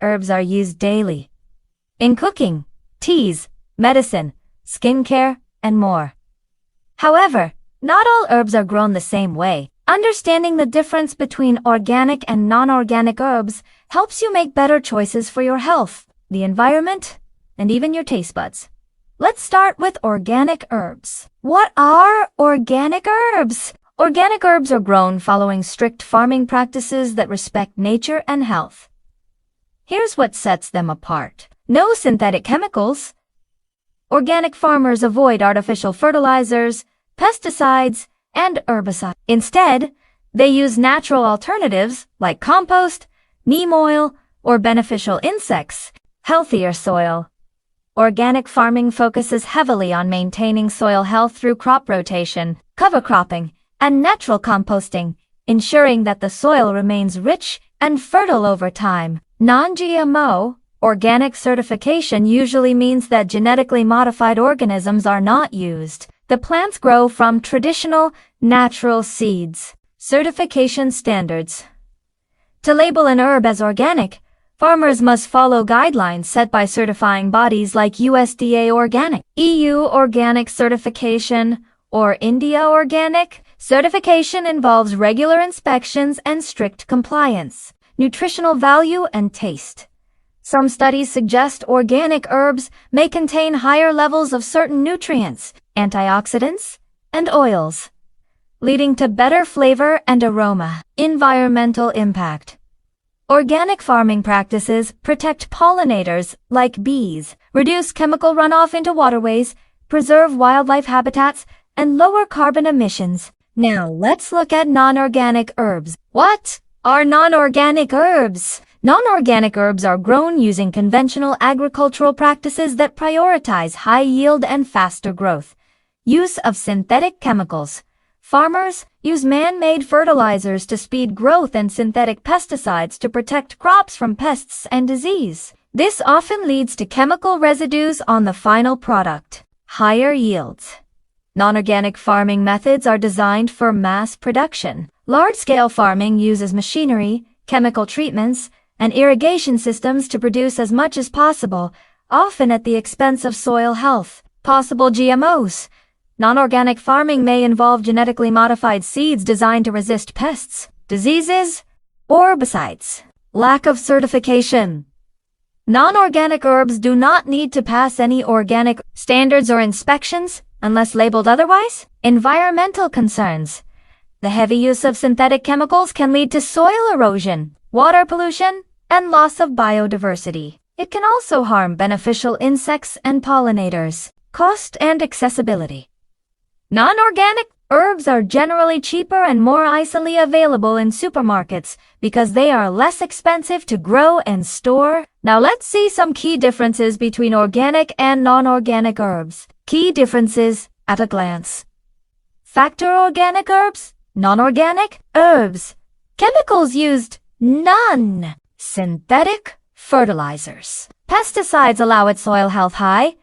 herbs are used daily in cooking, teas, medicine, skincare, and more. However, not all herbs are grown the same way. Understanding the difference between organic and non-organic herbs helps you make better choices for your health, the environment, and even your taste buds. Let's start with organic herbs. What are organic herbs? Organic herbs are grown following strict farming practices that respect nature and health. Here's what sets them apart. No synthetic chemicals. Organic farmers avoid artificial fertilizers, pesticides, and herbicides. Instead, they use natural alternatives like compost, neem oil, or beneficial insects. Healthier soil. Organic farming focuses heavily on maintaining soil health through crop rotation, cover cropping, and natural composting, ensuring that the soil remains rich and fertile over time. Non-GMO, organic certification usually means that genetically modified organisms are not used. The plants grow from traditional, natural seeds. Certification standards. To label an herb as organic, farmers must follow guidelines set by certifying bodies like USDA Organic, EU Organic Certification, or India Organic. Certification involves regular inspections and strict compliance. Nutritional value and taste. Some studies suggest organic herbs may contain higher levels of certain nutrients, antioxidants, and oils, leading to better flavor and aroma. Environmental impact. Organic farming practices protect pollinators like bees, reduce chemical runoff into waterways, preserve wildlife habitats, and lower carbon emissions. Now let's look at non-organic herbs. What are non-organic herbs? Non-organic herbs are grown using conventional agricultural practices that prioritize high yield and faster growth. Use of synthetic chemicals. Farmers use man-made fertilizers to speed growth and synthetic pesticides to protect crops from pests and disease. This often leads to chemical residues on the final product. Higher yields. Non-organic farming methods are designed for mass production. Large-scale farming uses machinery, chemical treatments, and irrigation systems to produce as much as possible, often at the expense of soil health. Possible GMOs. Non-organic farming may involve genetically modified seeds designed to resist pests, diseases, or herbicides. Lack of certification. Non-organic herbs do not need to pass any organic standards or inspections unless labeled otherwise. Environmental concerns. The heavy use of synthetic chemicals can lead to soil erosion, water pollution, and loss of biodiversity. It can also harm beneficial insects and pollinators. Cost and accessibility. Non-organic herbs are generally cheaper and more easily available in supermarkets because they are less expensive to grow and store. Now let's see some key differences between organic and non-organic herbs. Key differences at a glance. Factor organic herbs, non-organic herbs. Chemicals used, none. Synthetic fertilizers. Pesticides allow its soil health high.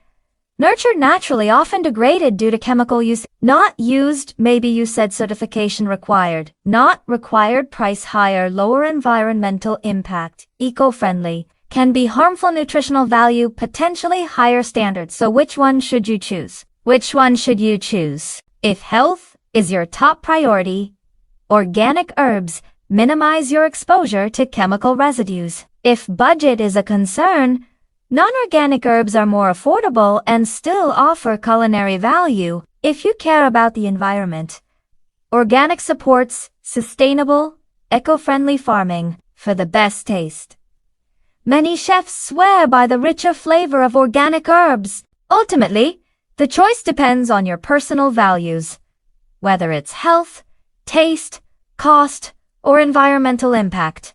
Nurtured naturally, often degraded due to chemical use. Not used, maybe you said certification required. Not required, price higher, lower environmental impact. Eco-friendly. Can be harmful nutritional value, potentially higher standards. So which one should you choose? Which one should you choose? If health is your top priority, organic herbs minimize your exposure to chemical residues. If budget is a concern, non-organic herbs are more affordable and still offer culinary value. If you care about the environment, organic supports sustainable, eco-friendly farming for the best taste. Many chefs swear by the richer flavor of organic herbs. Ultimately, the choice depends on your personal values, whether it's health, taste, cost, or environmental impact.